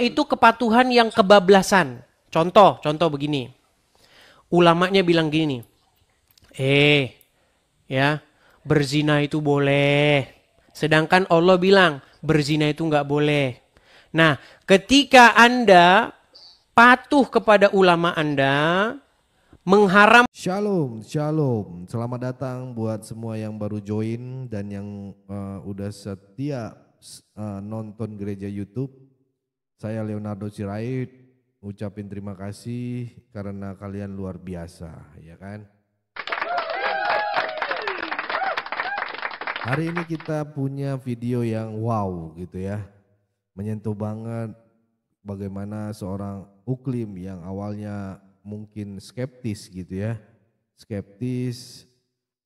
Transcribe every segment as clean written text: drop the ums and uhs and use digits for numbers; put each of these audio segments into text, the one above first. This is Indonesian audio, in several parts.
itu kepatuhan yang kebablasan. Contoh begini. Ulamanya bilang gini, ya, berzina itu boleh. Sedangkan Allah bilang berzina itu nggak boleh. Nah, ketika Anda patuh kepada ulama Anda, mengharam. Shalom, shalom. Selamat datang buat semua yang baru join dan yang udah setia nonton gereja YouTube. Saya Leonardo Sirait, ucapin terima kasih karena kalian luar biasa, ya kan? Hari ini kita punya video yang wow gitu ya. Menyentuh banget bagaimana seorang Uklim yang awalnya mungkin skeptis gitu ya. Skeptis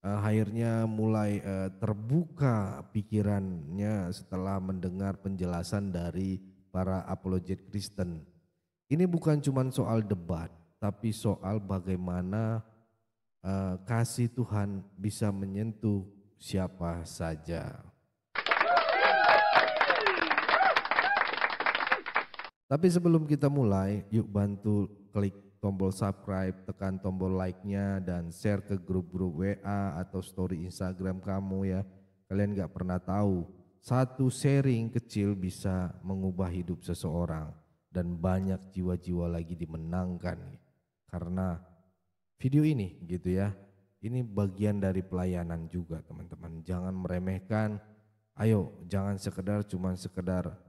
akhirnya mulai terbuka pikirannya setelah mendengar penjelasan dari para apologet Kristen. Ini bukan cuma soal debat, tapi soal bagaimana kasih Tuhan bisa menyentuh siapa saja. Tapi sebelum kita mulai, yuk bantu klik tombol subscribe, tekan tombol like-nya dan share ke grup-grup WA atau story Instagram kamu ya. Kalian gak pernah tahu, satu sharing kecil bisa mengubah hidup seseorang dan banyak jiwa-jiwa lagi dimenangkan karena video ini gitu ya. Ini bagian dari pelayanan juga teman-teman. Jangan meremehkan. Ayo jangan sekedar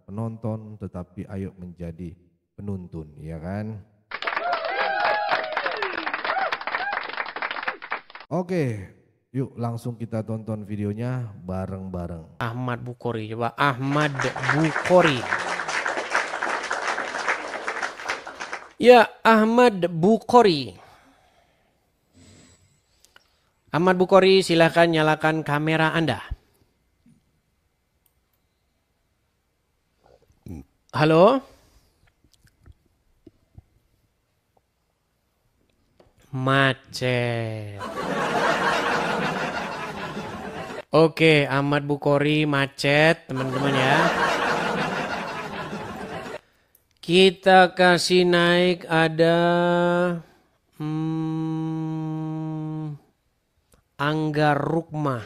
penonton, tetapi ayo menjadi penuntun, ya kan? Oke, yuk langsung kita tonton videonya bareng-bareng. Ahmad Bukhari, coba Ahmad Bukhari. Ya, Ahmad Bukhari. Ahmad Bukhari, silahkan nyalakan kamera Anda. Halo? Macet. Oke, Ahmad Bukhari macet, teman-teman ya. Kita kasih naik ada Angga Rukma.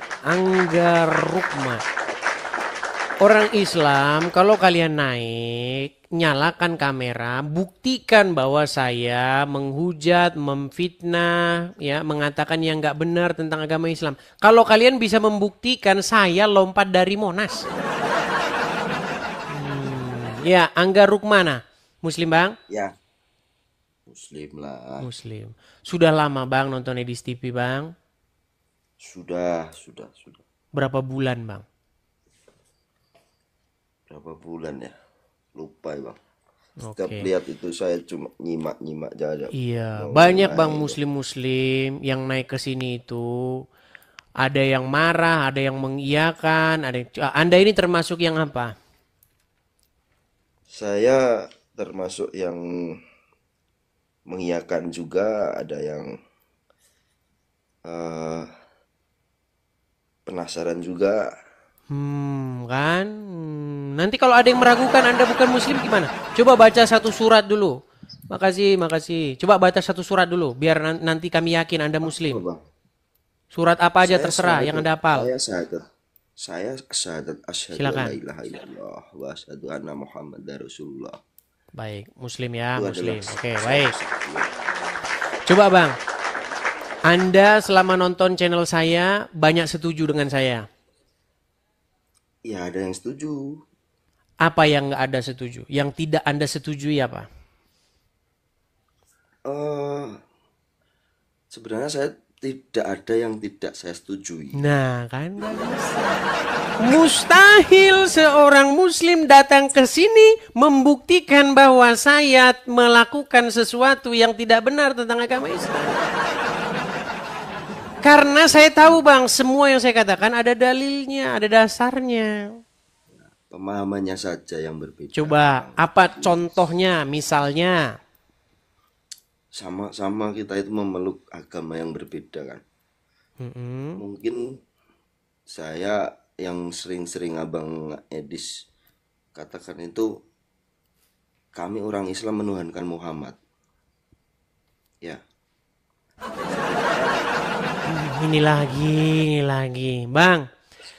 Orang Islam, kalau kalian naik, nyalakan kamera, buktikan bahwa saya menghujat, memfitnah, ya, mengatakan yang nggak benar tentang agama Islam. Kalau kalian bisa membuktikan saya lompat dari Monas. Ya, Angga Rukmana, Muslim bang? Ya, Muslim lah. Muslim. Sudah lama bang nonton Edis TV bang? Sudah. Berapa bulan bang? Berapa bulan ya? Lupa ya bang. Setiap Oke. lihat itu saya cuma nyimak aja. Iya, Mau banyak bang naik. muslim-muslim yang naik ke sini itu. Ada yang marah, ada yang mengiyakan, ada yang... Anda ini termasuk yang apa? Saya termasuk yang mengiyakan juga, ada yang penasaran juga. Kan? Nanti kalau ada yang meragukan Anda bukan muslim gimana? Coba baca satu surat dulu. Makasih. Coba baca satu surat dulu, biar nanti kami yakin Anda muslim. Apa bang? Surat apa aja Saya terserah yang Anda hafal. Saya syahadat asyhadu Silakan. an la ilaha illallah wa asyhadu anna muhammadar rasulullah. Baik, muslim ya, Itu muslim. adalah Oke, saya baik. saksi. Coba bang, Anda selama nonton channel saya banyak setuju dengan saya. Ya ada yang setuju. Apa yang nggak ada setuju? Yang tidak Anda setujui apa? Sebenarnya saya tidak ada yang tidak saya setujui. Nah kan nggak bisa. Mustahil seorang muslim datang ke sini membuktikan bahwa saya melakukan sesuatu yang tidak benar tentang agama Islam. Karena saya tahu bang, semua yang saya katakan ada dalilnya, ada dasarnya. Pemahamannya saja yang berbeda. Coba apa contohnya misalnya? Sama-sama kita itu memeluk agama yang berbeda kan. Mungkin saya yang sering-sering abang Edis katakan itu kami orang Islam menuhankan Muhammad. Ya. Ini lagi. Bang,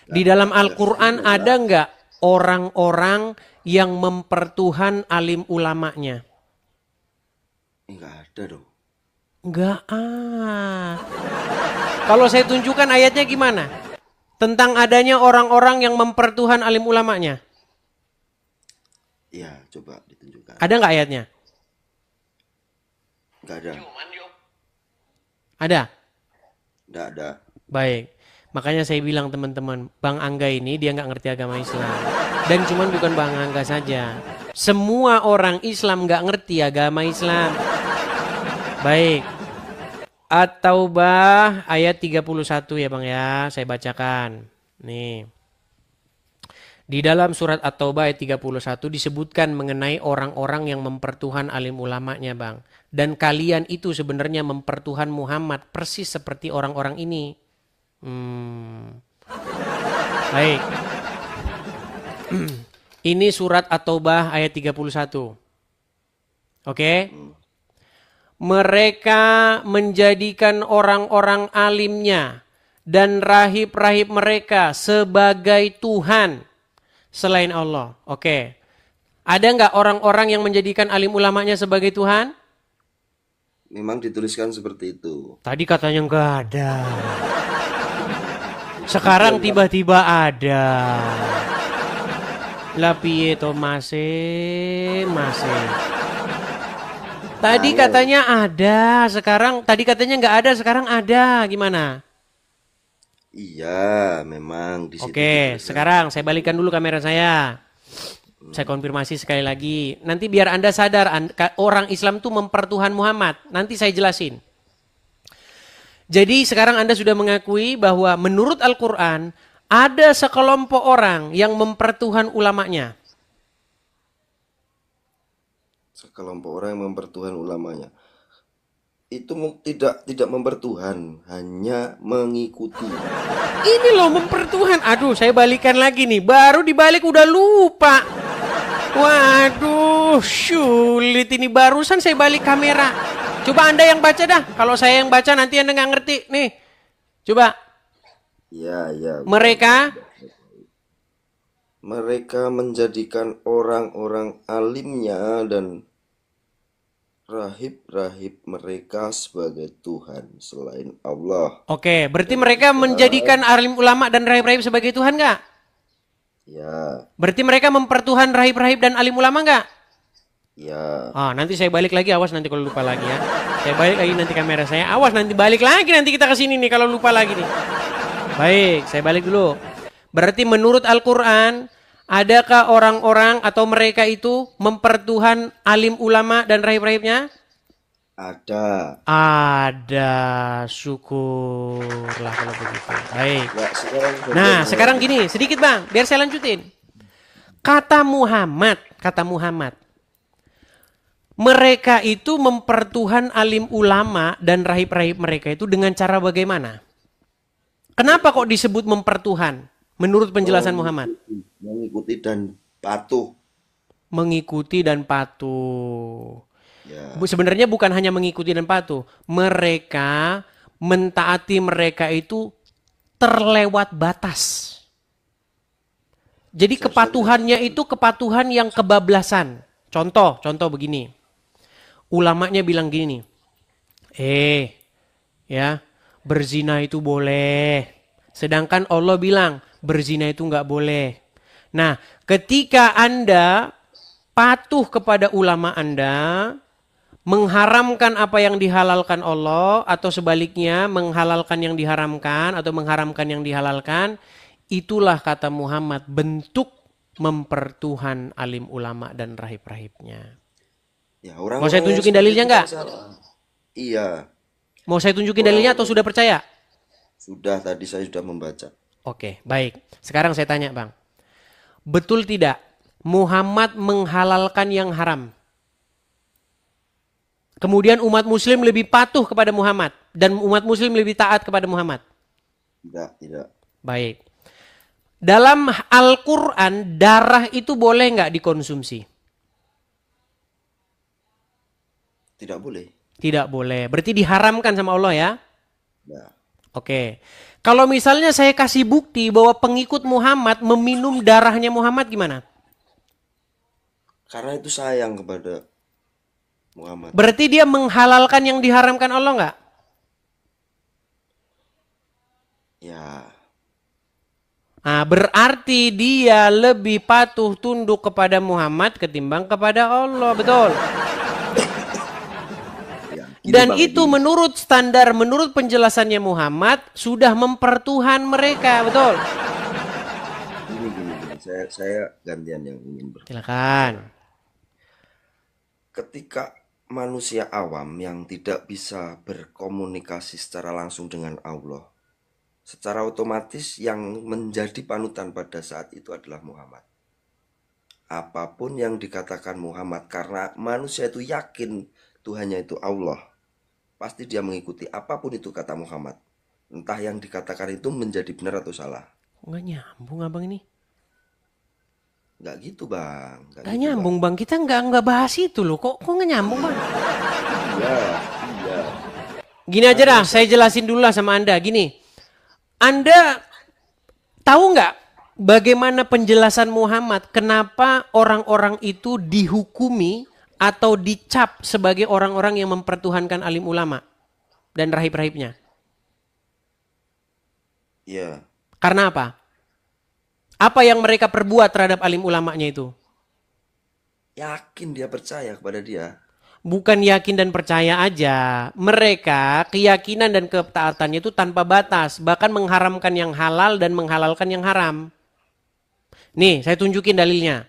di dalam Al-Quran ada nggak orang-orang yang mempertuhan alim ulamanya? Enggak ada dong. Nggak. Kalau saya tunjukkan ayatnya gimana? Tentang adanya orang-orang yang mempertuhan alim ulamanya. Iya, coba ditunjukkan. Ada nggak ayatnya? Enggak ada. Ada? Enggak ada. Baik. Makanya saya bilang teman-teman, Bang Angga ini dia nggak ngerti agama Islam. Dan cuman bukan Bang Angga saja. Semua orang Islam nggak ngerti agama Islam. Baik. At-Taubah ayat 31 ya Bang ya. Saya bacakan. Nih. Di dalam surat At-Taubah ayat 31 disebutkan mengenai orang-orang yang mempertuhan alim ulamanya Bang. Dan kalian itu sebenarnya mempertuhan Muhammad persis seperti orang-orang ini. Baik. Ini surat At-Taubah ayat 31. Oke. Mereka menjadikan orang-orang alimnya dan rahib-rahib mereka sebagai Tuhan selain Allah. Oke. Ada nggak orang-orang yang menjadikan alim ulamanya sebagai Tuhan? Memang dituliskan seperti itu. Tadi katanya nggak ada. Sekarang tiba-tiba ada. Lah piye to masih. Tadi katanya ada, sekarang tadi katanya nggak ada, sekarang ada. Gimana? Iya, memang di situ. Oke, sekarang saya balikan dulu kamera saya. Saya konfirmasi sekali lagi. Nanti biar Anda sadar orang Islam itu mempertuhan Muhammad. Nanti saya jelasin. Jadi sekarang Anda sudah mengakui bahwa menurut Al-Quran ada sekelompok orang yang mempertuhan ulamanya. Sekelompok orang yang mempertuhan ulamanya. Itu tidak mempertuhan, hanya mengikuti. Ini loh mempertuhan. Aduh, saya balikan lagi nih. Baru dibalik udah lupa. Waduh, sulit ini. Barusan saya balik kamera. Coba Anda yang baca dah. Kalau saya yang baca nanti Anda nggak ngerti. Nih, coba. Ya. Mereka menjadikan orang-orang alimnya dan rahib-rahib mereka sebagai Tuhan selain Allah. Oke, berarti mereka menjadikan alim ulama dan rahib-rahib sebagai Tuhan nggak? Ya. Berarti mereka mempertuhan rahib-rahib dan alim ulama nggak? Ya. Nanti saya balik lagi, awas nanti kalau lupa lagi ya. Saya balik lagi nanti kamera saya, awas nanti balik lagi nanti kita ke sini nih kalau lupa lagi nih. Baik, saya balik dulu. Berarti menurut Al-Quran, adakah orang-orang atau mereka itu mempertuhan alim ulama dan rahib-rahibnya? Ada. Ada, syukurlah kalau begitu. Baik. Ya, sekarang gini, sedikit Bang, biar saya lanjutin. Kata Muhammad, mereka itu mempertuhan alim ulama dan rahib-rahib mereka itu dengan cara bagaimana? Kenapa kok disebut mempertuhan? Menurut penjelasan Muhammad. Mengikuti dan patuh. Mengikuti dan patuh. Ya. Sebenarnya bukan hanya mengikuti dan patuh. Mereka mentaati mereka itu terlewat batas. Jadi kepatuhannya itu kepatuhan yang kebablasan. Contoh begini. Ulamanya bilang gini. Berzina itu boleh. Sedangkan Allah bilang berzina itu nggak boleh. Nah, ketika Anda patuh kepada ulama Anda, mengharamkan apa yang dihalalkan Allah atau sebaliknya menghalalkan yang diharamkan atau mengharamkan yang dihalalkan, itulah kata Muhammad bentuk mempertuhan alim ulama dan rahib-rahibnya. Ya, mau saya tunjukin dalilnya nggak? Iya. Mau saya tunjukin dalilnya atau sudah percaya? Sudah, tadi saya sudah membaca. Oke, baik. Sekarang saya tanya Bang. Betul tidak Muhammad menghalalkan yang haram? Kemudian umat muslim lebih patuh kepada Muhammad. Dan umat muslim lebih taat kepada Muhammad? Tidak. Baik. Dalam Al-Quran, darah itu boleh nggak dikonsumsi? Tidak boleh. Tidak boleh. Berarti diharamkan sama Allah ya? Ya. Oke. Kalau misalnya saya kasih bukti bahwa pengikut Muhammad meminum darahnya Muhammad gimana? Karena itu sayang kepada Muhammad. Berarti dia menghalalkan yang diharamkan Allah nggak? Ya. Nah, berarti dia lebih patuh tunduk kepada Muhammad ketimbang kepada Allah, betul? Ya. Gini, Dan Bang, itu menurut standar, menurut penjelasannya Muhammad sudah mempertuhan mereka, betul? Gini. Saya gantian yang ingin Silakan. Ketika manusia awam yang tidak bisa berkomunikasi secara langsung dengan Allah, secara otomatis yang menjadi panutan pada saat itu adalah Muhammad. Apapun yang dikatakan Muhammad, karena manusia itu yakin Tuhannya itu Allah, pasti dia mengikuti apapun itu kata Muhammad. Entah yang dikatakan itu menjadi benar atau salah. Nggak nyambung abang ini. Nggak gitu, Bang. Nggak nyambung bang. Kita nggak bahas itu loh. Kok nggak nyambung bang? Iya. Gini aja dah, saya jelasin dulu lah sama Anda. Gini, Anda tahu nggak bagaimana penjelasan Muhammad? Kenapa orang-orang itu dihukumi atau dicap sebagai orang-orang yang mempertuhankan alim ulama dan rahib-rahibnya? Iya. Karena apa? Apa yang mereka perbuat terhadap alim ulamanya itu? Yakin dia percaya kepada dia. Bukan yakin dan percaya aja. Mereka keyakinan dan ketaatannya itu tanpa batas. Bahkan mengharamkan yang halal dan menghalalkan yang haram. Nih, saya tunjukin dalilnya.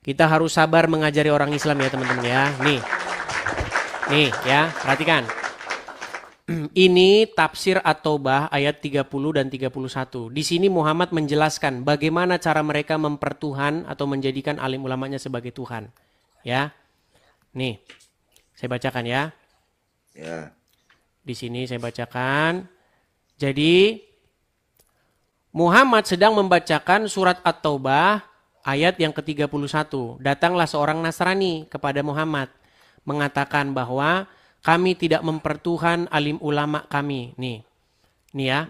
Kita harus sabar mengajari orang Islam ya teman-teman ya. Nih ya, perhatikan. Ini tafsir At-Taubah ayat 30 dan 31. Di sini Muhammad menjelaskan bagaimana cara mereka mempertuhan atau menjadikan alim ulamanya sebagai Tuhan. Ya. Nih, saya bacakan ya. Ya. Di sini saya bacakan. Jadi, Muhammad sedang membacakan surat At-Taubah ayat yang ke-31. Datanglah seorang Nasrani kepada Muhammad. Mengatakan bahwa kami tidak mempertuhan alim ulama kami. Nih ya.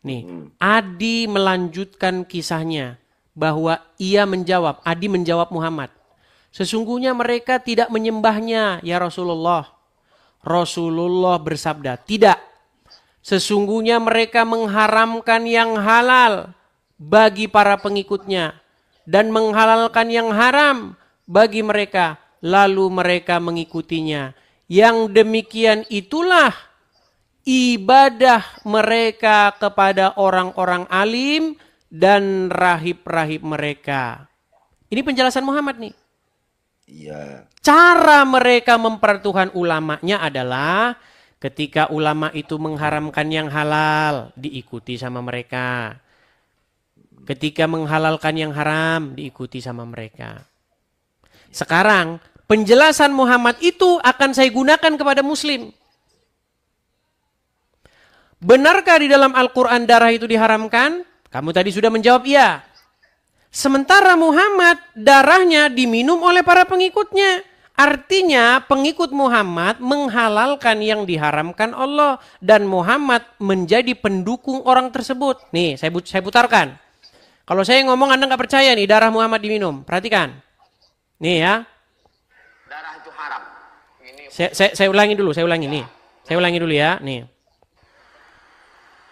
Nih, Adi melanjutkan kisahnya. Bahwa Adi menjawab Muhammad. Sesungguhnya mereka tidak menyembahnya, ya Rasulullah. Rasulullah bersabda, tidak. Sesungguhnya mereka mengharamkan yang halal bagi para pengikutnya. Dan menghalalkan yang haram bagi mereka. Lalu mereka mengikutinya. Yang demikian itulah ibadah mereka kepada orang-orang alim dan rahib-rahib mereka. Ini penjelasan Muhammad nih. Iya. Cara mereka mempertuhan ulamanya adalah ketika ulama itu mengharamkan yang halal, diikuti sama mereka. Ketika menghalalkan yang haram, diikuti sama mereka. Sekarang, penjelasan Muhammad itu akan saya gunakan kepada muslim. Benarkah di dalam Al-Quran darah itu diharamkan? Kamu tadi sudah menjawab iya. Sementara Muhammad darahnya diminum oleh para pengikutnya. Artinya pengikut Muhammad menghalalkan yang diharamkan Allah. Dan Muhammad menjadi pendukung orang tersebut. Nih saya putarkan. Kalau saya ngomong Anda nggak percaya nih darah Muhammad diminum. Perhatikan. Nih ya. Darah itu haram. Saya ulangi dulu, saya ulangi nih. Saya ulangi dulu ya, nih.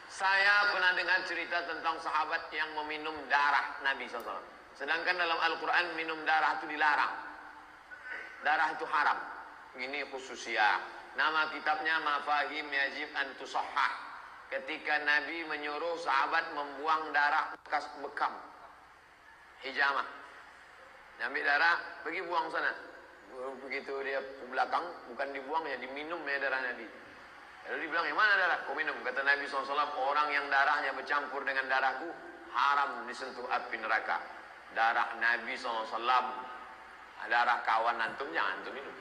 Saya pernah dengar cerita tentang sahabat yang meminum darah Nabi SAW. Sedangkan dalam Al-Quran minum darah itu dilarang. Darah itu haram. Ini khususnya. Nama kitabnya Mafahim Yajib an Tusahhah. Ketika Nabi menyuruh sahabat membuang darah bekas bekam. Hijamah. Ambil darah, pergi buang sana. Begitu dia ke belakang, bukan dibuang ya, diminum ya darah Nabi. Lalu dibilang, yang mana darah? Kau minum. Kata Nabi SAW, orang yang darahnya bercampur dengan darahku, haram disentuh api neraka. Darah Nabi SAW, darah kawan antum, jangan antum minum.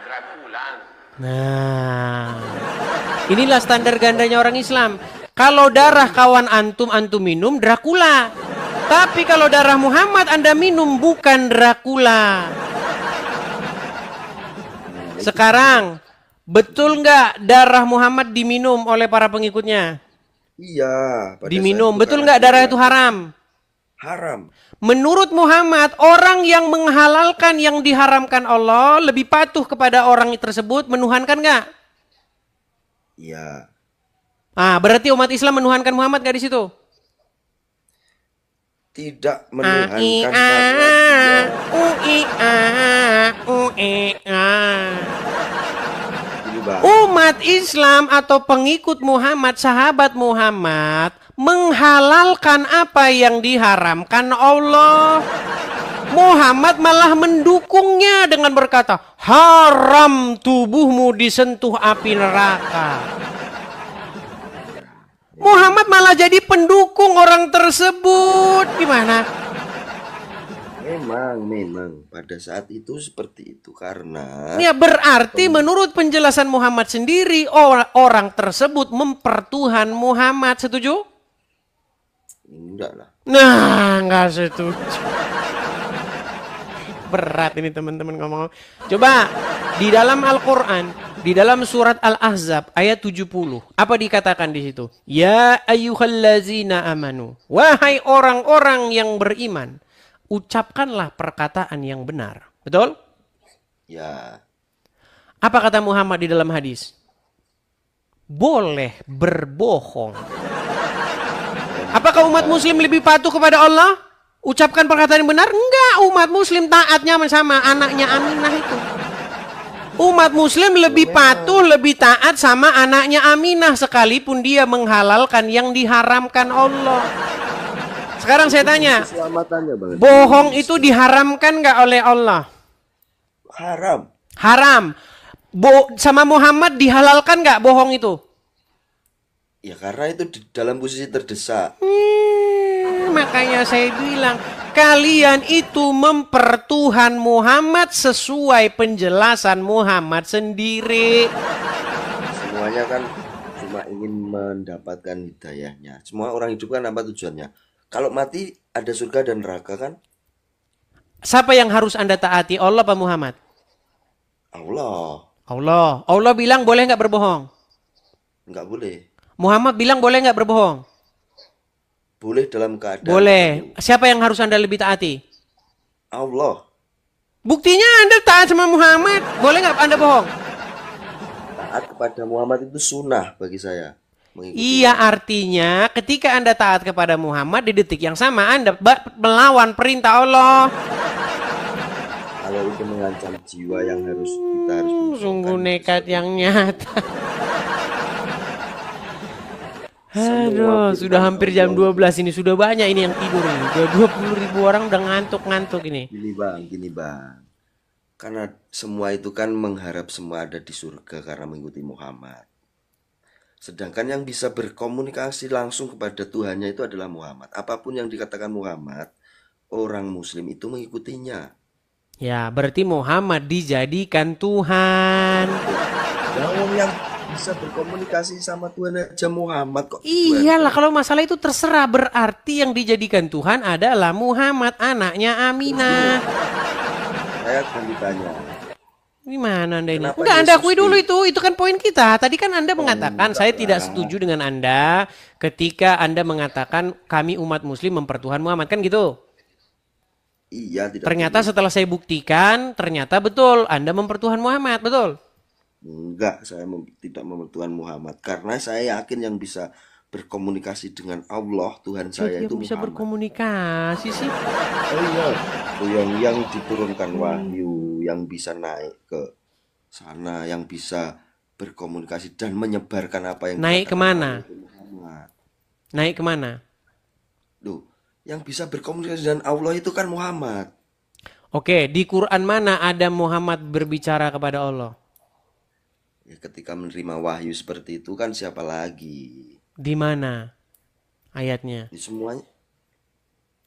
Dracula. Nah, inilah standar gandanya orang Islam. Kalau darah kawan antum minum, Dracula. Tapi kalau darah Muhammad Anda minum, bukan Dracula. Sekarang, betul nggak darah Muhammad diminum oleh para pengikutnya? Iya. Pada Diminum. saat itu Betul karena nggak darah dia itu haram? haram. Menurut Muhammad, orang yang menghalalkan yang diharamkan Allah lebih patuh kepada orang tersebut, menuhankan nggak? Iya. Ah, berarti umat Islam menuhankan Muhammad nggak di situ? Tidak A I menuhankan A karena dia U I A U E A. ini Bang. Umat Islam atau pengikut Muhammad, sahabat Muhammad, menghalalkan apa yang diharamkan Allah. Muhammad malah mendukungnya dengan berkata, haram tubuhmu disentuh api neraka. Muhammad malah jadi pendukung orang tersebut. Gimana? Memang pada saat itu seperti itu karena Ya berarti menurut penjelasan Muhammad sendiri, orang tersebut mempertuhan Muhammad. Setuju? enggak lah. Nah, nggak setuju. Berat ini teman-teman ngomong. Coba di dalam Al-Quran, di dalam surat Al-Ahzab ayat 70, apa dikatakan di situ? Ya ayyuhallazina amanu, wahai orang-orang yang beriman, ucapkanlah perkataan yang benar. Betul? Ya, Apa kata Muhammad di dalam hadis? Boleh berbohong. Apakah umat muslim lebih patuh kepada Allah? Ucapkan perkataan yang benar? Enggak, umat muslim taatnya sama anaknya Aminah itu. Umat muslim lebih patuh, lebih taat sama anaknya Aminah sekalipun dia menghalalkan yang diharamkan Allah. Sekarang saya tanya, keselamatannya Bang. bohong itu diharamkan nggak oleh Allah? Haram. Haram. Sama Muhammad dihalalkan nggak bohong itu? Ya karena itu di dalam posisi terdesak. Makanya saya bilang, kalian itu mempertuhan Muhammad sesuai penjelasan Muhammad sendiri. Semuanya kan cuma ingin mendapatkan hidayahnya. Semua orang hidup kan apa tujuannya? Kalau mati ada surga dan neraka kan? Siapa yang harus Anda taati, Allah apa Muhammad? Allah. Allah. Allah bilang boleh nggak berbohong? Enggak boleh. Muhammad bilang boleh nggak berbohong? Boleh dalam keadaan Boleh. Siapa yang harus Anda lebih taati? Allah. Buktinya Anda taat sama Muhammad. Boleh nggak Anda bohong? Taat kepada Muhammad itu sunnah bagi saya. Mengikuti. Iya, artinya ketika Anda taat kepada Muhammad, di detik yang sama Anda melawan perintah Allah. Kalau itu mengancam jiwa yang kita harus Sungguh nekat yang nyata. Aduh, sudah hampir jam 12 ini. Sudah banyak ini yang tidur ini. Udah 20.000 orang udah ngantuk-ngantuk ini. Gini bang. Karena semua itu kan mengharap semua ada di surga karena mengikuti Muhammad. Sedangkan yang bisa berkomunikasi langsung kepada Tuhannya itu adalah Muhammad. Apapun yang dikatakan Muhammad, orang muslim itu mengikutinya. Ya, berarti Muhammad dijadikan Tuhan. Yang bisa berkomunikasi sama Tuhan aja Muhammad kok. Iyalah, kalau masalah itu terserah. Berarti yang dijadikan Tuhan adalah Muhammad, anaknya Aminah. Saya akan ditanya. Gimana Anda ini? Kenapa Enggak, Anda Yesus akui dulu itu kan poin kita. Tadi kan Anda mengatakan, saya enggak tidak lah. setuju dengan Anda ketika Anda mengatakan kami umat muslim mempertuhan Muhammad. Kan gitu? Iya, tidak. Ternyata setelah saya buktikan, ternyata betul Anda mempertuhan Muhammad, betul? Enggak, saya tidak mempertuhan Muhammad karena saya yakin yang bisa berkomunikasi dengan Allah Tuhan saya Dia itu bisa Muhammad. berkomunikasi sih. Oh iya, itu yang diturunkan wahyu, yang bisa naik ke sana, yang bisa berkomunikasi dan menyebarkan apa yang Naik dikatakan kemana? Allah itu Muhammad. Naik kemana? Loh, yang bisa berkomunikasi dengan Allah itu kan Muhammad. Oke, di Quran mana ada Muhammad berbicara kepada Allah? Ya, ketika menerima wahyu seperti itu kan siapa lagi? Di mana ayatnya? Di semuanya.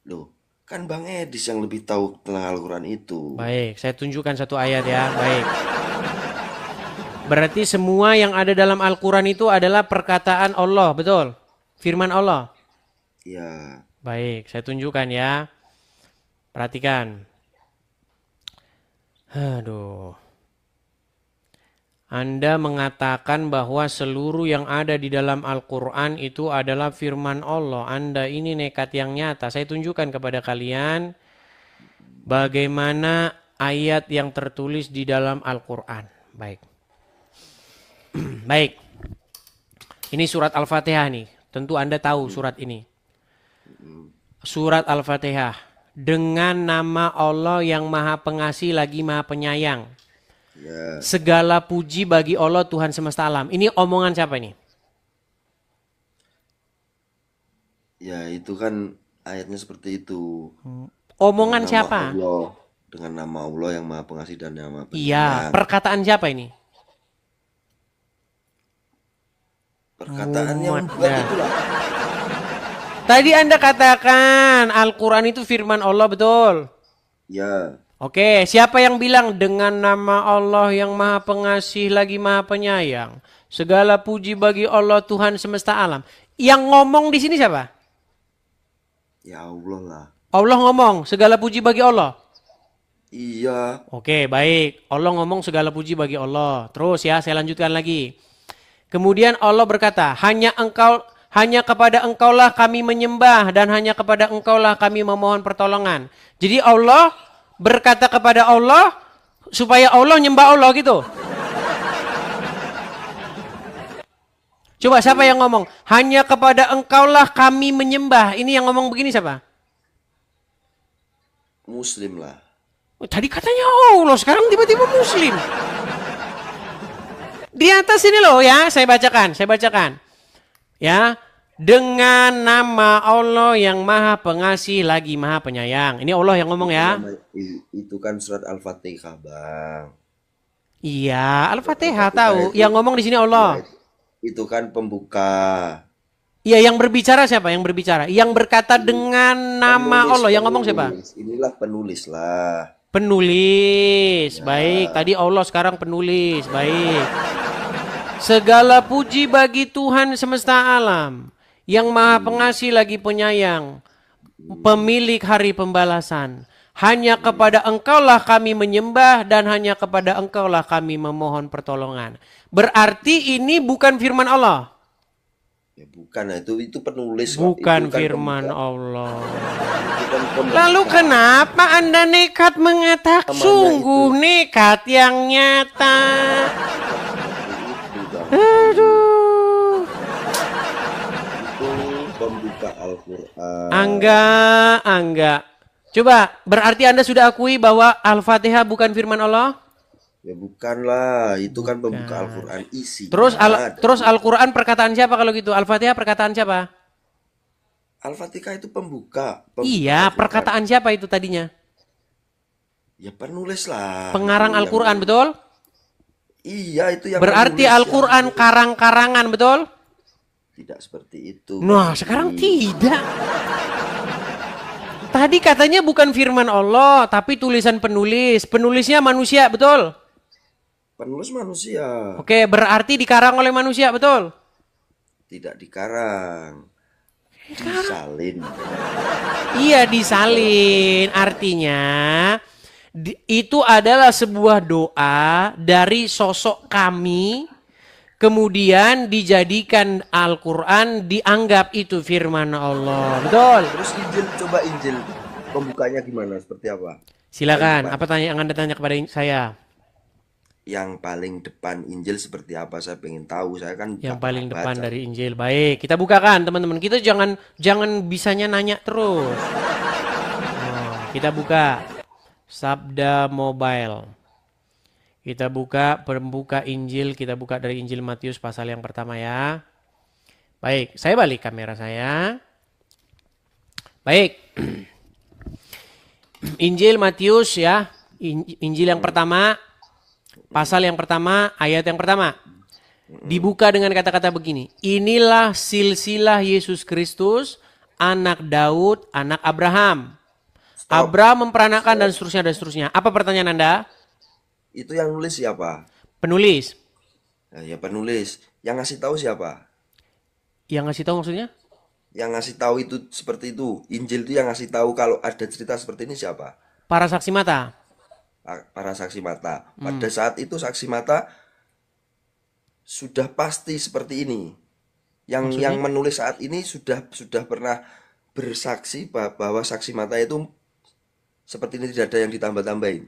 Loh, kan Bang Edis yang lebih tahu tentang Al-Quran itu. Baik, saya tunjukkan satu ayat ya. Baik. Berarti semua yang ada dalam Al-Quran itu adalah perkataan Allah, betul? Firman Allah. Ya, Baik, saya tunjukkan ya. Perhatikan. Aduh. Anda mengatakan bahwa seluruh yang ada di dalam Al-Quran itu adalah firman Allah. Anda ini nekat yang nyata. Saya tunjukkan kepada kalian bagaimana ayat yang tertulis di dalam Al-Quran. Baik. Baik. Ini surat Al-Fatihah nih. Tentu Anda tahu surat ini. Surat Al-Fatihah. Dengan nama Allah yang Maha Pengasih lagi Maha Penyayang. Ya. Segala puji bagi Allah Tuhan semesta alam. Ini omongan siapa ini? Ya, itu kan ayatnya seperti itu. Omongan Dengan nama siapa? Allah, dengan nama Allah yang Maha Pengasih dan yang Maha Iya, Penyayang. perkataan siapa ini? Perkataan yang Muhammad, membuat ya. itulah. Tadi Anda katakan Al-Quran itu firman Allah, betul? Ya, Oke, siapa yang bilang dengan nama Allah yang Maha Pengasih lagi Maha Penyayang? Segala puji bagi Allah Tuhan semesta alam. Yang ngomong di sini siapa? ya Allah lah. Allah ngomong, segala puji bagi Allah. Iya, Oke, baik. Allah ngomong segala puji bagi Allah. Terus ya, saya lanjutkan lagi. Kemudian Allah berkata, hanya kepada engkaulah kami menyembah dan hanya kepada engkaulah kami memohon pertolongan. Jadi Allah berkata kepada Allah supaya Allah nyembah Allah gitu. Coba siapa yang ngomong? Hanya kepada engkaulah kami menyembah. Ini yang ngomong begini siapa? Muslim lah. Oh, tadi katanya Allah, sekarang tiba-tiba Muslim. Di atas ini loh ya, saya bacakan. Ya, dengan nama Allah yang Maha Pengasih lagi Maha Penyayang. Ini Allah yang ngomong ya. Itu kan surat Al-Fatihah, Bang. Iya, Al-Fatihah Al-Fatihah tahu. itu- Yang ngomong di sini Allah. Itu kan pembuka. Iya, yang berbicara siapa? Yang berbicara. Yang berkata dengan nama Penulis, Allah. Yang ngomong siapa? penulis. Inilah penulis lah. Penulis. Baik, tadi Allah, sekarang penulis. Baik. Segala puji bagi Tuhan semesta alam, yang Maha Pengasih lagi Penyayang, pemilik hari pembalasan. Hanya kepada engkaulah kami menyembah dan hanya kepada engkaulah kami memohon pertolongan. Berarti ini bukan firman Allah. Ya bukan, itu penulis. Kok. Bukan Itu kan firman pembuka. Allah. Itu kan pembuka. Lalu kenapa Anda nekat mengatakan? Namanya Sungguh nekat yang nyata. Itu, Bang. Aduh. Itu pembuka Al-Quran. Angga. Coba, berarti Anda sudah akui bahwa Al-Fatihah bukan firman Allah? Ya bukan lah, itu kan pembuka Al-Quran isi. Terus Al-Quran perkataan siapa kalau gitu? Al-Fatihah perkataan siapa? Al-Fatihah itu pembuka. Iya, Al-Quran. perkataan siapa itu tadinya? Ya penulis lah. Pengarang Itu Al-Quran, yang- betul? Iya, itu yang Berarti penulis Al-Quran yang- karang-karangan, betul? Tidak seperti itu. Nah, sekarang tidak. Tadi katanya bukan firman Allah, tapi tulisan penulis. Penulisnya manusia, betul? Penulis manusia. Oke, berarti dikarang oleh manusia, betul? Tidak dikarang. Disalin. Iya, disalin. Artinya, itu adalah sebuah doa dari sosok kami, kemudian dijadikan Al-Quran, dianggap itu firman Allah. Betul? Terus Injil, coba Injil. Pembukanya gimana? Seperti apa? Silakan, apa yang Anda tanya kepada saya? Yang paling depan Injil seperti apa? Saya pengen tahu. Saya kan Yang nggak paling pernah depan baca. dari Injil. Baik, kita bukakan teman-teman. Kita jangan bisanya nanya terus. Kita buka Sabda Mobile. Kita buka pembuka Injil. Kita buka dari Injil Matius pasal yang pertama ya. Baik, saya balik kamera saya. Baik. Injil Matius ya. Injil yang pertama. Pasal yang pertama, ayat yang pertama. Dibuka dengan kata-kata begini. Inilah silsilah Yesus Kristus, anak Daud, anak Abraham. Abraham memperanakan dan seterusnya. Apa pertanyaan Anda? Itu yang nulis siapa? Penulis. Ya penulis. Yang ngasih tahu siapa? Yang ngasih tahu maksudnya? Yang ngasih tahu itu seperti itu. Injil itu yang ngasih tahu kalau ada cerita seperti ini siapa? Para saksi mata. Para saksi mata. Pada saat itu saksi mata sudah pasti seperti ini. Yang Maksudnya? menulis saat ini sudah pernah bersaksi bahwa saksi mata itu seperti ini, tidak ada yang ditambah-tambahin.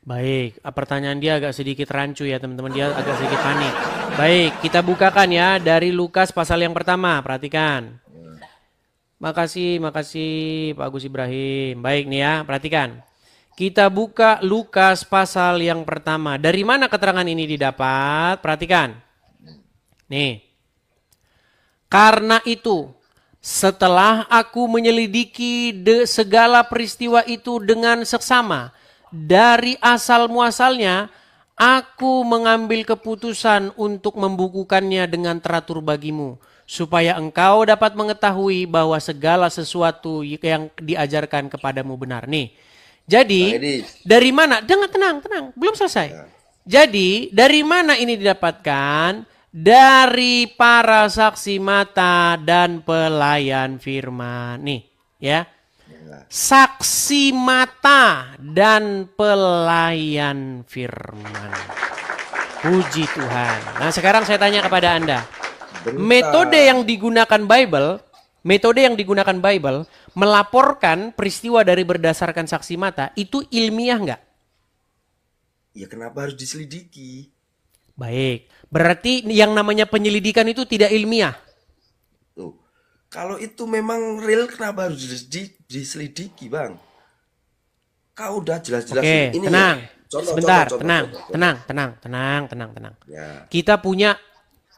Baik, pertanyaan dia agak sedikit rancu ya teman-teman, dia agak sedikit panik. Baik, kita bukakan ya dari Lukas pasal yang pertama, perhatikan. Makasih Pak Agus Ibrahim. Baik nih ya, perhatikan. Kita buka Lukas pasal yang pertama. Dari mana keterangan ini didapat? Perhatikan. Nih. Karena itu, setelah aku menyelidiki segala peristiwa itu dengan seksama, dari asal muasalnya, aku mengambil keputusan untuk membukukannya dengan teratur bagimu, supaya engkau dapat mengetahui bahwa segala sesuatu yang diajarkan kepadamu benar. Nih, jadi dari mana? Jangan tenang, belum selesai. Jadi dari mana ini didapatkan? Dari para saksi mata dan pelayan firman. Nih, ya. Saksi mata dan pelayan firman. Puji Tuhan. Nah, sekarang saya tanya kepada Anda. Metode yang digunakan Bible melaporkan peristiwa dari berdasarkan saksi mata itu ilmiah nggak? Ya kenapa harus diselidiki? Baik, berarti yang namanya penyelidikan itu tidak ilmiah. Tuh, kalau itu memang real, kenapa harus diselidiki, Bang? Kau udah jelas-jelas Oke, ini. tenang. Sebentar, contoh. tenang. Ya. Kita punya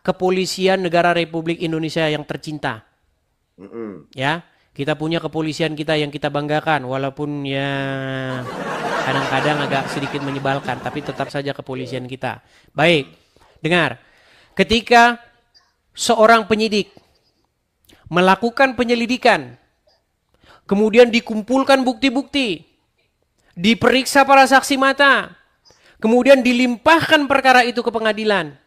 Kepolisian Negara Republik Indonesia yang tercinta. Ya, kita punya kepolisian kita yang kita banggakan, walaupun ya kadang-kadang agak sedikit menyebalkan, tapi tetap saja kepolisian kita. Baik, dengar. Ketika seorang penyidik melakukan penyelidikan, kemudian dikumpulkan bukti-bukti, diperiksa para saksi mata, kemudian dilimpahkan perkara itu ke pengadilan,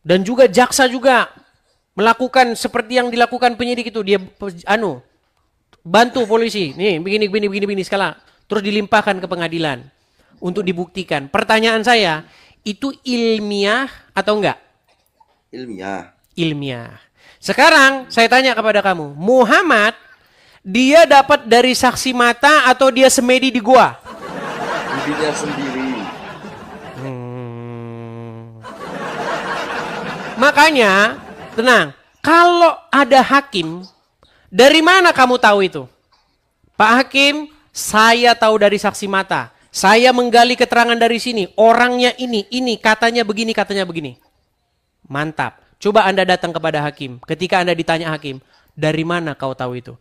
dan juga jaksa juga melakukan seperti yang dilakukan penyidik itu, dia bantu polisi, nih begini skala. Terus dilimpahkan ke pengadilan untuk dibuktikan. Pertanyaan saya, itu ilmiah atau enggak? Ilmiah. Sekarang saya tanya kepada kamu, Muhammad, dia dapat dari saksi mata atau dia semedi di gua? Dirinya sendiri. Makanya, tenang, kalau ada hakim, dari mana kamu tahu itu? Pak Hakim, saya tahu dari saksi mata. Saya menggali keterangan dari sini. Orangnya ini, katanya begini. Mantap. Coba Anda datang kepada hakim. Ketika Anda ditanya hakim, dari mana kau tahu itu?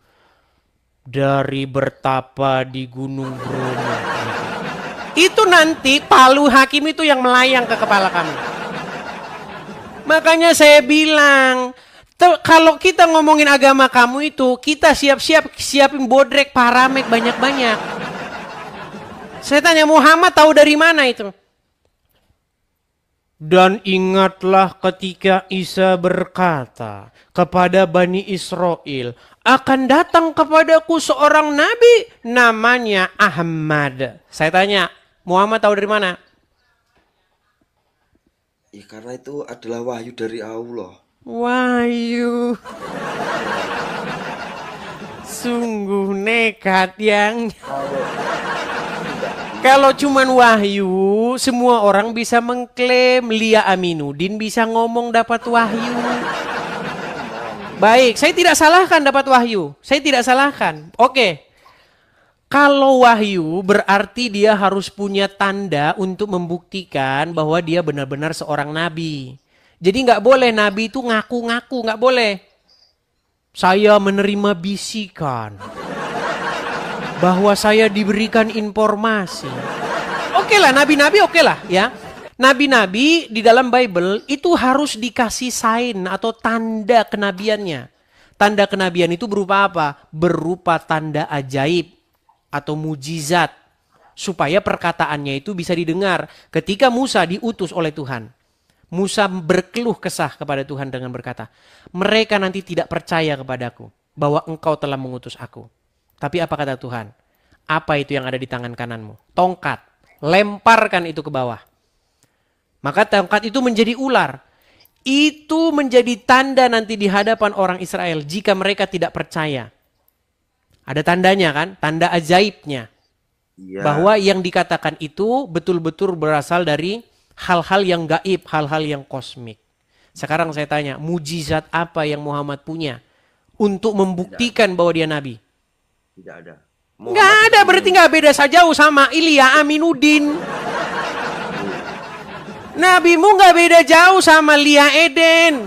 Dari bertapa di Gunung Bromo. Itu nanti palu hakim itu yang melayang ke kepala kami. Makanya saya bilang, kalau kita ngomongin agama kamu itu, kita siapin bodrek, paramek banyak-banyak. Saya tanya, Muhammad tahu dari mana itu? Dan ingatlah ketika Isa berkata kepada Bani Israel, akan datang kepadaku seorang nabi namanya Ahmad. Saya tanya, Muhammad tahu dari mana? Ya karena itu adalah wahyu dari Allah. Wahyu. Sungguh nekat yang. Kalau cuman wahyu, semua orang bisa mengklaim. Lia Aminuddin bisa ngomong dapat wahyu. Baik, saya tidak salahkan dapat wahyu. Saya tidak salahkan. Oke. Kalau wahyu berarti dia harus punya tanda untuk membuktikan bahwa dia benar-benar seorang nabi. Jadi nggak boleh nabi itu ngaku-ngaku, nggak boleh. Saya menerima bisikan bahwa saya diberikan informasi. Oke lah, nabi-nabi oke lah ya. Nabi-nabi di dalam Bible itu harus dikasih sign atau tanda kenabiannya. Tanda kenabian itu berupa apa? Berupa tanda ajaib atau mujizat. Supaya perkataannya itu bisa didengar. Ketika Musa diutus oleh Tuhan, Musa berkeluh kesah kepada Tuhan dengan berkata, mereka nanti tidak percaya kepadaku bahwa engkau telah mengutus aku. Tapi apa kata Tuhan? Apa itu yang ada di tangan kananmu? Tongkat. Lemparkan itu ke bawah. Maka tongkat itu menjadi ular. Itu menjadi tanda nanti di hadapan orang Israel jika mereka tidak percaya. Ada tandanya kan? Tanda ajaibnya. Iya. Bahwa yang dikatakan itu betul-betul berasal dari hal-hal yang gaib, hal-hal yang kosmik. Sekarang saya tanya, mujizat apa yang Muhammad punya untuk membuktikan bahwa dia nabi? Tidak ada. Nggak ada, berarti nggak beda jauh sama Ilya Aminuddin. Nabimu nggak beda jauh sama Lia Eden.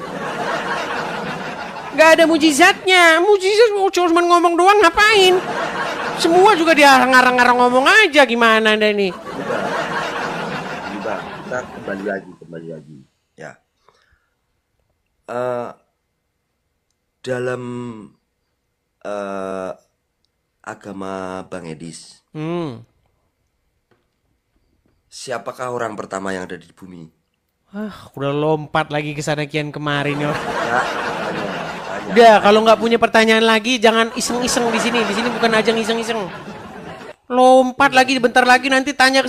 Nggak ada mujizatnya. Mujizat cuma ngomong doang ngapain? Semua juga dia ngarang-ngarang ngomong aja, gimana Anda ini? Udah, kita kembali lagi. Ya. Dalam agama Bang Edis, siapakah orang pertama yang ada di bumi? Udah lompat lagi ke sana kian kemarin ya. Tanya. Udah, kalau nggak punya pertanyaan lagi jangan iseng-iseng di sini. Di sini bukan ajang iseng-iseng. Lompat lagi bentar lagi nanti tanya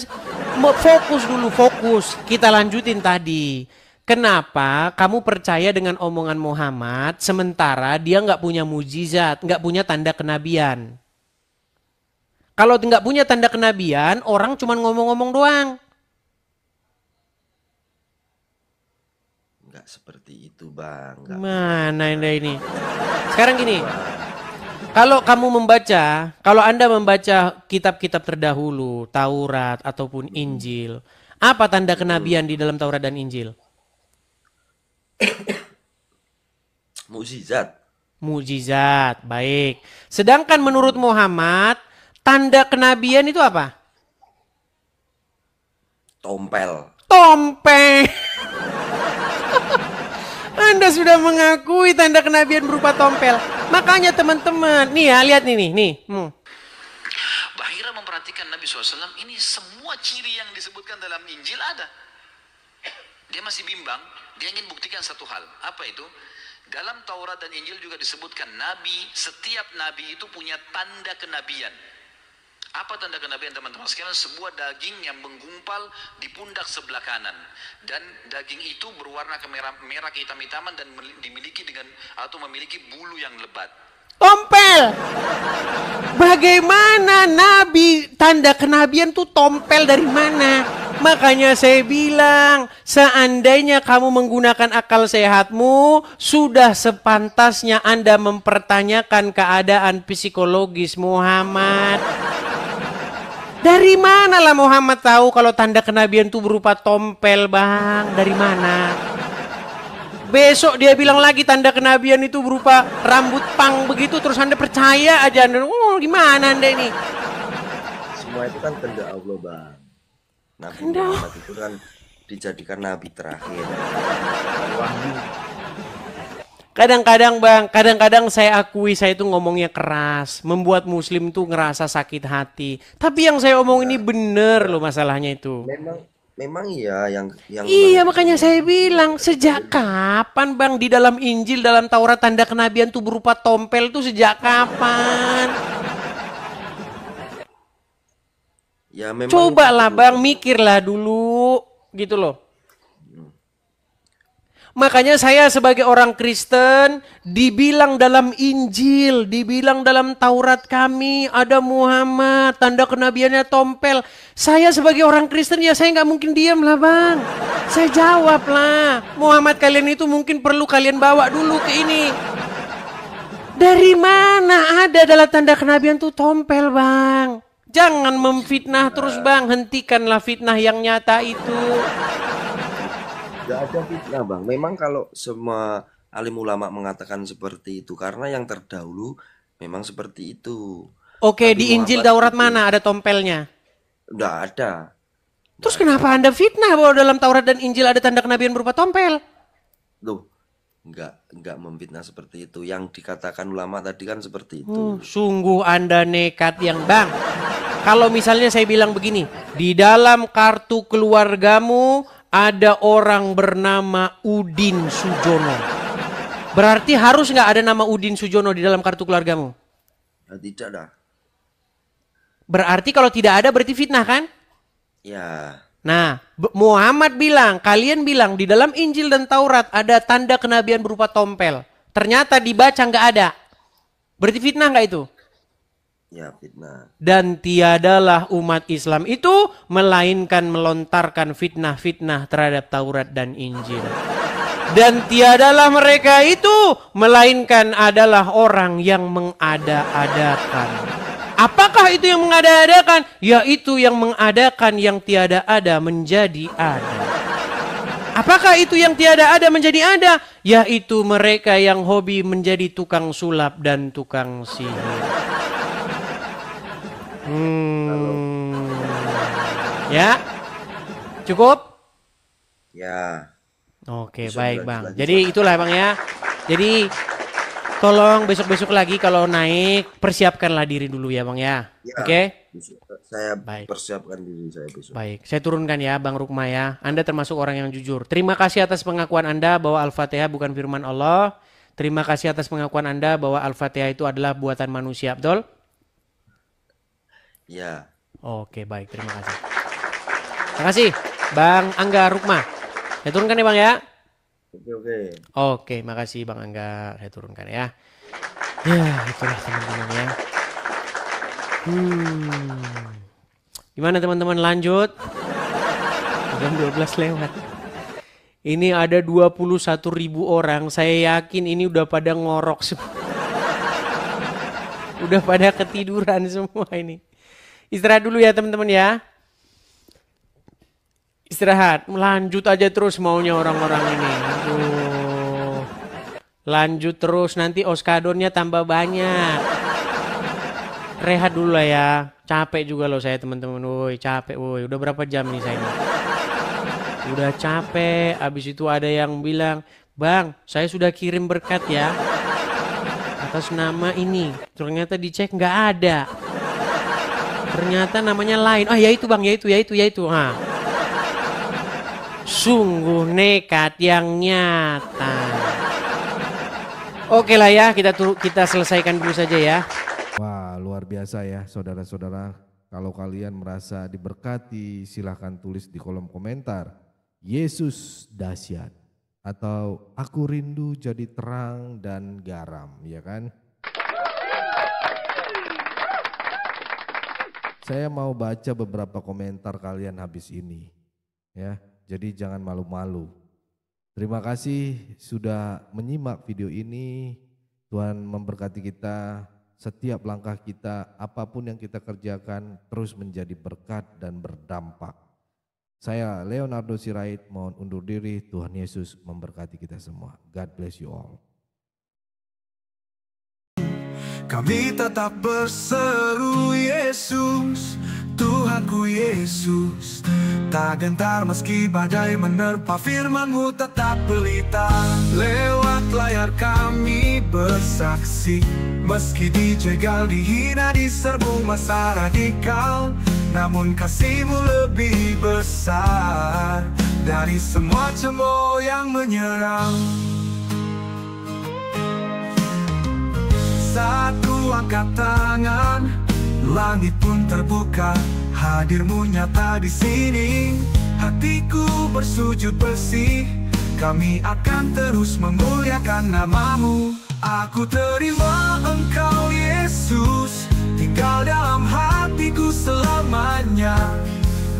fokus dulu, fokus. Kita lanjutin tadi. Kenapa kamu percaya dengan omongan Muhammad sementara dia nggak punya mujizat, nggak punya tanda kenabian? Kalau nggak punya tanda kenabian, orang cuma ngomong-ngomong doang. Nggak seperti itu, Bang. Nggak. Mana ini? Sekarang gini, kalau Anda membaca kitab-kitab terdahulu, Taurat ataupun Injil, apa tanda kenabian di dalam Taurat dan Injil? Mujizat, baik. Sedangkan menurut Muhammad, tanda kenabian itu apa? Tompel. Anda sudah mengakui tanda kenabian berupa tompel. Makanya teman-teman, nih ya, lihat nih. Bahira memperhatikan Nabi SAW, ini semua ciri yang disebutkan dalam Injil ada. Dia masih bimbang, dia ingin buktikan satu hal. Apa itu? Dalam Taurat dan Injil juga disebutkan setiap nabi itu punya tanda kenabian. Apa tanda kenabian teman-teman sekalian? Sebuah daging yang menggumpal di pundak sebelah kanan. Dan daging itu berwarna merah kehitam-hitaman dan memiliki bulu yang lebat. Tompel! Bagaimana nabi tanda kenabian tuh tompel dari mana? Makanya saya bilang, seandainya kamu menggunakan akal sehatmu, sudah sepantasnya Anda mempertanyakan keadaan psikologis Muhammad. Dari mana lah Muhammad tahu kalau tanda kenabian itu berupa tompel, Bang? Dari mana? Besok dia bilang lagi tanda kenabian itu berupa rambut pang begitu, terus Anda percaya aja. Gimana Anda ini? Semua itu kan kehendak Allah, Bang. Nabi Muhammad itu kan dijadikan nabi terakhir. Kadang-kadang saya akui saya itu ngomongnya keras, membuat muslim tuh ngerasa sakit hati. Tapi yang saya omong ini bener loh masalahnya itu. Memang iya yang Iya, makanya saya bilang, sejak kapan Bang di dalam Injil, dalam Taurat tanda kenabian tuh berupa tompel tuh sejak kapan? Ya memang. Cobalah Bang, mikirlah dulu gitu loh. Makanya saya sebagai orang Kristen dibilang dalam Injil, dibilang dalam Taurat kami ada Muhammad, tanda kenabiannya tompel. Saya sebagai orang Kristen ya saya nggak mungkin diam lah Bang. Saya jawab lah, Muhammad kalian itu mungkin perlu kalian bawa dulu ke ini. Dari mana ada dalam tanda kenabian tuh tompel Bang? Jangan memfitnah terus Bang, hentikanlah fitnah yang nyata itu. Gak ada fitnah Bang. Memang kalau semua alim ulama mengatakan seperti itu karena yang terdahulu memang seperti itu. Oke, Nabi di Injil Muhammad Taurat itu mana ada tompelnya? Nggak ada. Terus kenapa Anda fitnah bahwa dalam Taurat dan Injil ada tanda kenabian berupa tompel? Loh, nggak memfitnah seperti itu. Yang dikatakan ulama tadi kan seperti itu. Sungguh Anda nekat yang Bang. Kalau misalnya saya bilang begini, di dalam kartu keluargamu ada orang bernama Udin Sujono. Berarti harus nggak ada nama Udin Sujono di dalam kartu keluargamu? Nah, tidak dah. Berarti kalau tidak ada berarti fitnah kan? Ya. Nah, Muhammad bilang, kalian bilang di dalam Injil dan Taurat ada tanda kenabian berupa tompel. Ternyata dibaca nggak ada. Berarti fitnah nggak itu? Ya, fitnah. Dan tiadalah umat Islam itu melainkan melontarkan fitnah-fitnah terhadap Taurat dan Injil. Dan tiadalah mereka itu melainkan adalah orang yang mengada-adakan. Apakah itu yang mengada-adakan? Yaitu yang mengadakan yang tiada ada menjadi ada. Apakah itu yang tiada ada menjadi ada? Yaitu mereka yang hobi menjadi tukang sulap dan tukang sihir. Ya, cukup? Ya. Oke, Bisa baik Bang. lanjut. Jadi itulah Bang ya. Jadi tolong besok-besok lagi kalau naik persiapkanlah diri dulu ya Bang ya. Ya, Oke? Saya Baik. persiapkan diri saya besok. Baik, saya turunkan ya Bang Rukma ya. Anda termasuk orang yang jujur. Terima kasih atas pengakuan Anda bahwa Al-Fatihah bukan firman Allah. Terima kasih atas pengakuan Anda bahwa Al-Fatihah itu adalah buatan manusia, betul? Ya. Oke, baik. Terima kasih. Terima kasih Bang Angga Rukma. Saya turunkan ya Bang ya. Oke. Oke, makasih Bang Angga. Saya turunkan ya. Ya, itulah teman-teman ya. Gimana teman-teman, lanjut? Jam 12 lewat. Ini ada 21.000 orang. Saya yakin ini udah pada ngorok semua. Udah pada ketiduran semua ini. Istirahat dulu ya teman-teman ya. Istirahat. Lanjut aja terus maunya orang-orang ini. Aduh. Lanjut terus, nanti oskadonnya tambah banyak. Rehat dulu lah ya. Capek juga loh saya teman-teman. Woi, capek woi. Udah berapa jam nih saya ini? Udah capek. Abis itu ada yang bilang, "Bang, saya sudah kirim berkat ya. Atas nama ini." Ternyata dicek nggak ada. Ternyata namanya lain. Oh ya itu Bang, ya itu. Ha. Sungguh nekat yang nyata. Oke lah ya, kita selesaikan dulu saja ya. Wah, luar biasa ya saudara-saudara. Kalau kalian merasa diberkati, silahkan tulis di kolom komentar. Yesus dahsyat. Atau aku rindu jadi terang dan garam, ya kan? Saya mau baca beberapa komentar kalian habis ini. Ya, jadi jangan malu-malu. Terima kasih sudah menyimak video ini. Tuhan memberkati kita. Setiap langkah kita, apapun yang kita kerjakan, terus menjadi berkat dan berdampak. Saya Leonardo Sirait, mohon undur diri. Tuhan Yesus memberkati kita semua. God bless you all. Kami tetap berseru Yesus, Tuhanku Yesus. Tak gentar meski badai menerpa, firman-Mu tetap pelita. Lewat layar kami bersaksi, meski dijegal, dihina, diserbu masa radikal, namun kasih-Mu lebih besar dari semua cemooh yang menyerang. Satu angkat tangan, langit pun terbuka. Hadir-Mu nyata di sini. Hatiku bersujud bersih. Kami akan terus memuliakan nama-Mu. Aku terima Engkau Yesus, tinggal dalam hatiku selamanya.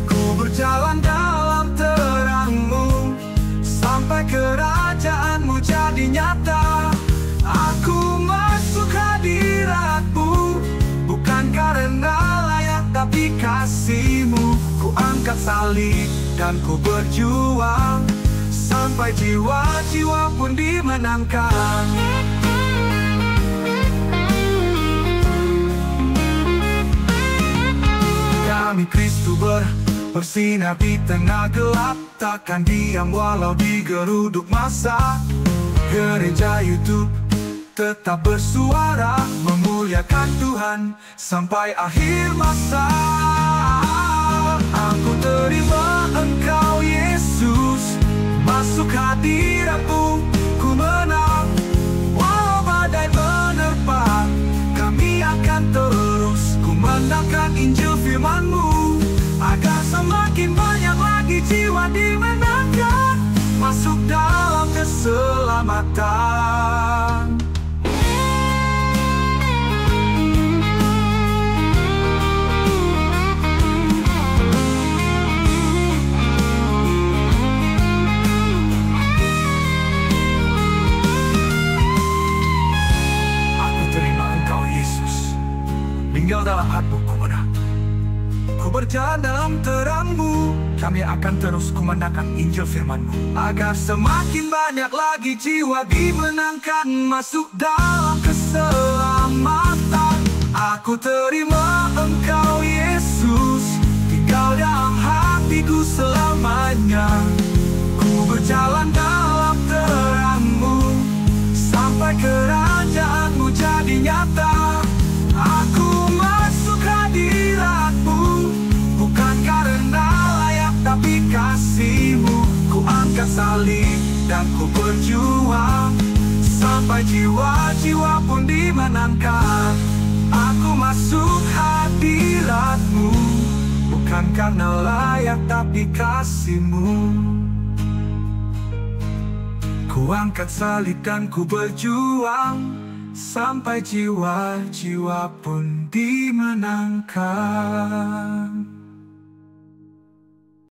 Ku berjalan dalam terang-Mu, sampai kerajaan-Mu jadi nyata. Aku masuk hadirat-Mu, bukan karena layak tapi kasih-Mu. Ku angkat salib dan ku berjuang, sampai jiwa-jiwa pun dimenangkan. Kami Kristus bersinar di tengah gelap, takkan diam walau digeruduk masa. Gereja YouTube tetap bersuara, memuliakan Tuhan sampai akhir masa. Aku terima Engkau Yesus, masuk hadirat-Mu, ku menang. Walau badai menerpa, kami akan terus ku menangkan Injil firman-Mu, agar semakin banyak lagi keselamatan. Aku terima Engkau Yesus, tinggal dalam hatiku benar. Ku berjalan dalam terang-Mu, kami akan terus kumandangkan Injil firman-Mu, agar semakin banyak lagi jiwa dimenangkan masuk dalam keselamatan. Aku terima Engkau Yesus, tinggal dalam hatiku selamanya. Ku berjalan dalam terang-Mu, sampai kerajaan-Mu jadi nyata. Aku masuk hadirat-Mu, bukan karena layak tapi kasih-Mu. Ku angkat salib dan ku berjuang, sampai jiwa-jiwa pun dimenangkan. Aku masuk hadirat-Mu, bukan karena layak tapi kasih-Mu. Ku angkat salib dan ku berjuang, sampai jiwa-jiwa pun dimenangkan.